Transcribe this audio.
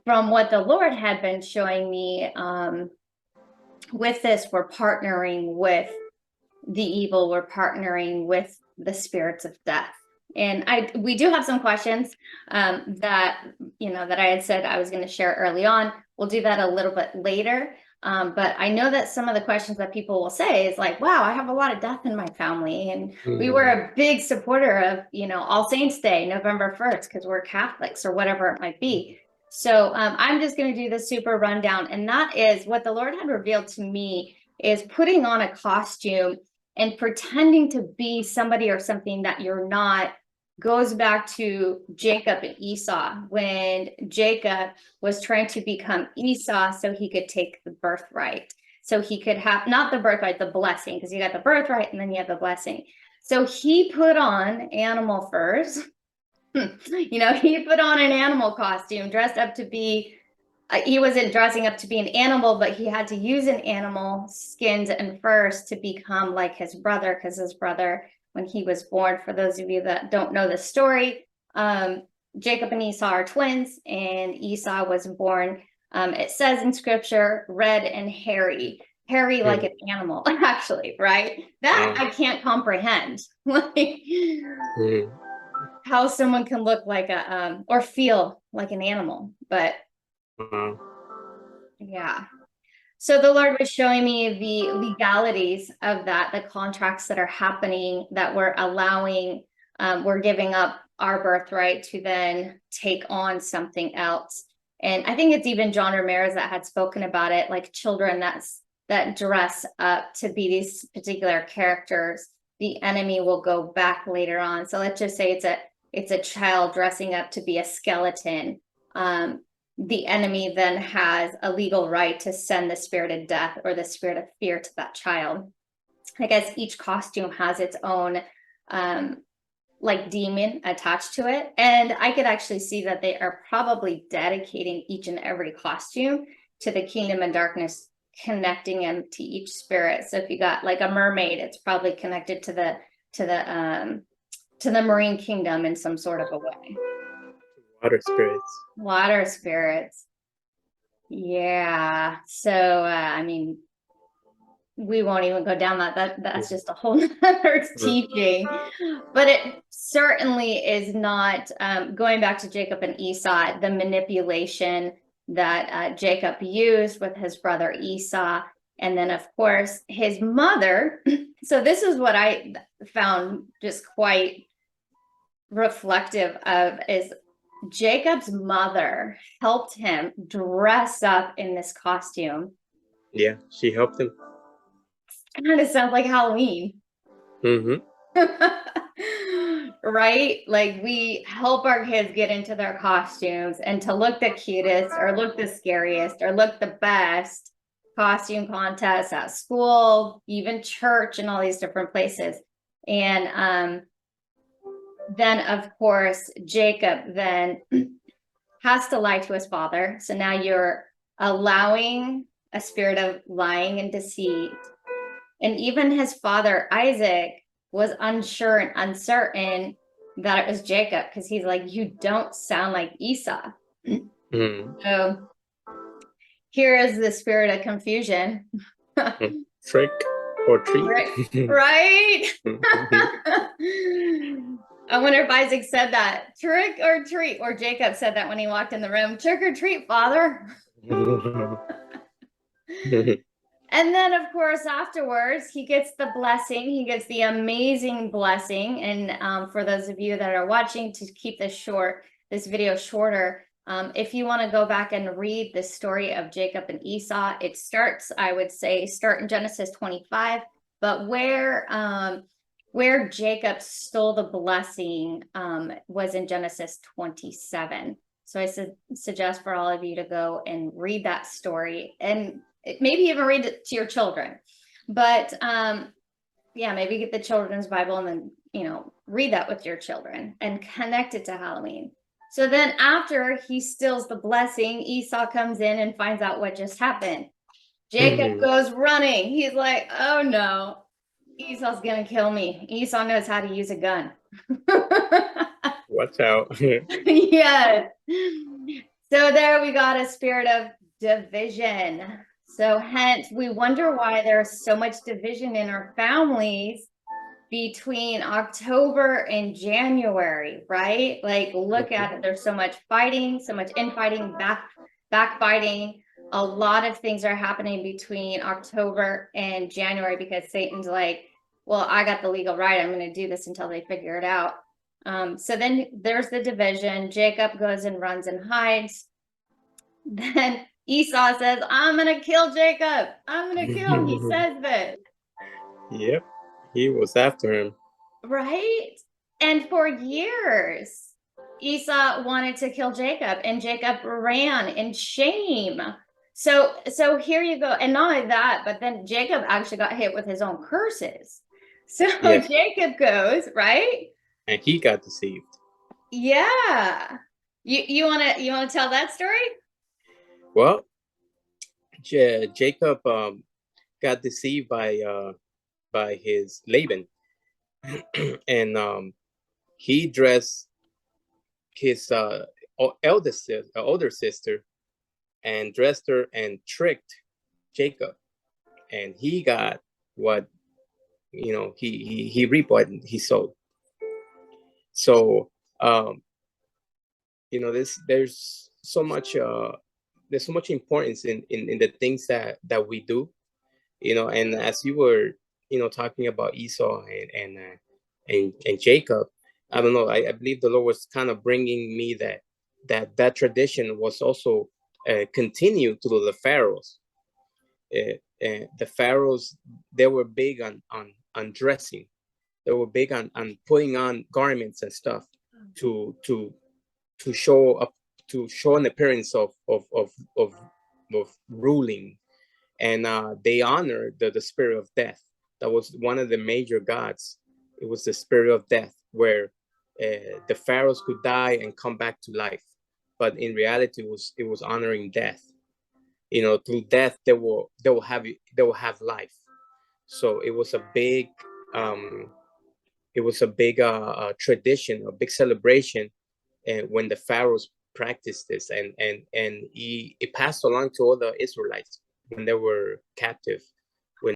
from what the Lord had been showing me, with this, we're partnering with the evil, we're partnering with the spirits of death. And we do have some questions, that that I had said I was going to share early on. We'll do that a little bit later. But I know that some of the questions that people will say is like, wow, I have a lot of death in my family. And we were a big supporter of, All Saints Day, November 1st, because we're Catholics or whatever it might be. So I'm just going to do the super rundown. And that is what the Lord had revealed to me, is putting on a costume and pretending to be somebody or something that you're not. Goes back to Jacob and Esau, when Jacob was trying to become Esau so he could take the birthright. So he could have, not the birthright, the blessing, because you got the birthright and then you have the blessing. So he put on animal furs. He put on an animal costume, dressed up to be, he wasn't dressing up to be an animal, but he had to use an animal skins and furs to become like his brother, because his brother, when he was born, for those of you that don't know the story, Jacob and Esau are twins, and Esau was born, it says in scripture, red and hairy like an animal, actually, right? That I can't comprehend. Like, how someone can look like a or feel like an animal. But yeah, so the Lord was showing me the legalities of that, the contracts that are happening, that we're allowing, we're giving up our birthright to then take on something else. And I think it's even John Ramirez that had spoken about it, like children that dress up to be these particular characters, the enemy will go back later on. So let's just say it's a child dressing up to be a skeleton. The enemy then has a legal right to send the spirit of death or the spirit of fear to that child. I guess each costume has its own like demon attached to it. And I could actually see that they are probably dedicating each and every costume to the kingdom of darkness, connecting them to each spirit. So if you got like a mermaid, it's probably connected to the marine kingdom in some sort of a way. Water spirits. Yeah. So I mean, we won't even go down that's just a whole other teaching. But it certainly is not, going back to Jacob and Esau, the manipulation that Jacob used with his brother Esau. And then, of course, his mother. So this is what I found just quite reflective of, is Jacob's mother helped him dress up in this costume. Yeah, she helped him. Kind of sounds like Halloween. Right? Like, we help our kids get into their costumes and to look the cutest or look the scariest or look the best. Costume contests at school, even church, and all these different places. And then, of course, Jacob then has to lie to his father. So now you're allowing a spirit of lying and deceit. And even his father, Isaac, was unsure and uncertain that it was Jacob, because he's like, you don't sound like Esau. So here is the spirit of confusion. Trick or treat. Right? I wonder if Isaac said that, trick or treat, or Jacob said that when he walked in the room, trick or treat, father. And then, of course, afterwards, he gets the blessing. He gets the amazing blessing. And for those of you that are watching, to keep this video shorter, if you want to go back and read the story of Jacob and Esau, it starts, I would say, start in Genesis 25. But where Jacob stole the blessing was in Genesis 27. So I suggest for all of you to go and read that story, and maybe even read it to your children. But yeah, maybe get the children's Bible and then, read that with your children and connect it to Halloween. So then after he steals the blessing, Esau comes in and finds out what just happened. Jacob goes running. He's like, oh no, Esau's gonna kill me. Esau knows how to use a gun. Watch out. Yes. So there we got a spirit of division. So hence we wonder why there's so much division in our families between October and January, right? Like look at it, there's so much fighting, so much infighting, backbiting. A lot of things are happening between October and January because Satan's like, well, I got the legal right. I'm going to do this until they figure it out. So then there's the division. Jacob goes and runs and hides. Then Esau says, I'm going to kill Jacob. I'm going to kill him. He says this. Yep, he was after him. Right? And for years, Esau wanted to kill Jacob, and Jacob ran in shame. So here you go. And not only that, but then Jacob actually got hit with his own curses. So Yes, Jacob goes, right? and he got deceived. Yeah. You wanna tell that story? Well, Jacob got deceived by his Laban, and he dressed his older sister and dressed her and tricked Jacob, and he got what he reaped what he sowed. So there's so much importance in the things that we do, and as you were talking about Esau and Jacob, I don't know, I believe the Lord was kind of bringing me that tradition was also continued through the pharaohs. The pharaohs, they were big on dressing. They were big on putting on garments and stuff to show up, to show an appearance of ruling. And they honored the spirit of death. That was one of the major gods. It was the spirit of death, where the pharaohs could die and come back to life, but in reality it was honoring death. Through death they will have life. So it was a big tradition, a big celebration, when the pharaohs practiced this, and it passed along to all the Israelites when they were captive.